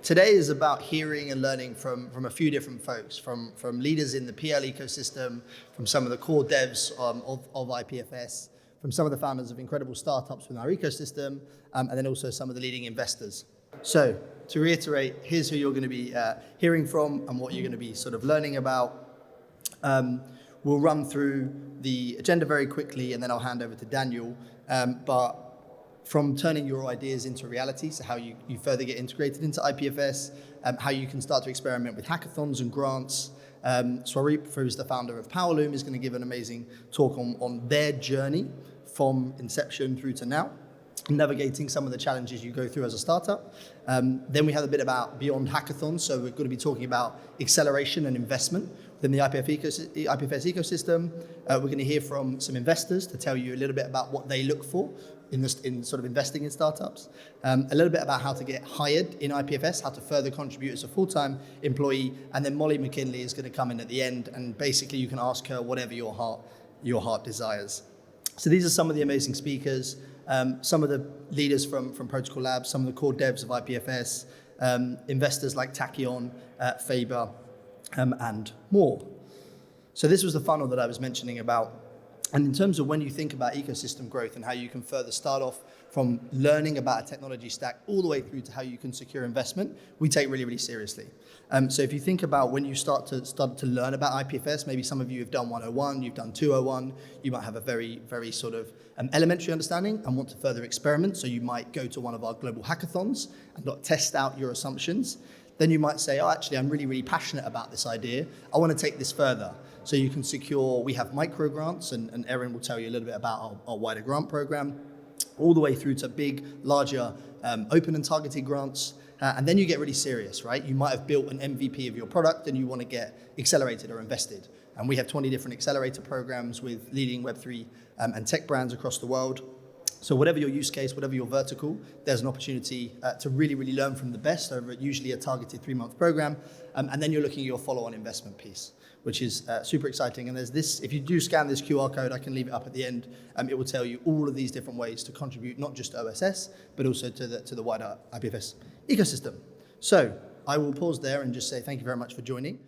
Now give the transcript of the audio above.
Today is about hearing and learning from a few different folks, from leaders in the PL ecosystem, from some of the core devs of IPFS, from some of the founders of incredible startups within our ecosystem, and then also some of the leading investors. So to reiterate, here's who you're going to be hearing from and what you're going to be sort of learning about. We'll run through the agenda very quickly, and then I'll hand over to Daniel. But from turning your ideas into reality, so how you further get integrated into IPFS, how you can start to experiment with hackathons and grants. Swaroop, who's the founder of Powerloom, is going to give an amazing talk on their journey from inception through to now, navigating some of the challenges you go through as a startup. Then we have a bit about beyond hackathons, so we're going to be talking about acceleration and investment within the IPFS ecosystem. We're going to hear from some investors to tell you a little bit about what they look for in sort of investing in startups, a little bit about how to get hired in IPFS, how to further contribute as a full-time employee, and then Molly McKinley is going to come in at the end, and basically you can ask her whatever your heart desires. So these are some of the amazing speakers, some of the leaders from Protocol Labs, some of the core devs of IPFS, investors like Tachyon, Faber, and more. So this was the funnel that I was mentioning about. And in terms of when you think about ecosystem growth and how you can further start off from learning about a technology stack all the way through to how you can secure investment, we take really, really seriously. So if you think about when you start to learn about IPFS, maybe some of you have done 101, you've done 201, you might have a very, very sort of elementary understanding and want to further experiment. So you might go to one of our global hackathons and test out your assumptions. Then you might say, oh, actually, I'm really, really passionate about this idea. I want to take this further. So you can secure, we have micro grants, and Erin will tell you a little bit about our wider grant program, all the way through to big, larger, open and targeted grants. And then you get really serious, right? You might have built an MVP of your product and you want to get accelerated or invested. And we have 20 different accelerator programs with leading Web3 and tech brands across the world. So whatever your use case, whatever your vertical, there's an opportunity to really, really learn from the best over usually a targeted 3-month program. And then you're looking at your follow-on investment piece, which is super exciting. And there's this, if you do scan this QR code, I can leave it up at the end. It will tell you all of these different ways to contribute, not just to OSS, but also to the wider IPFS ecosystem. So I will pause there and just say thank you very much for joining.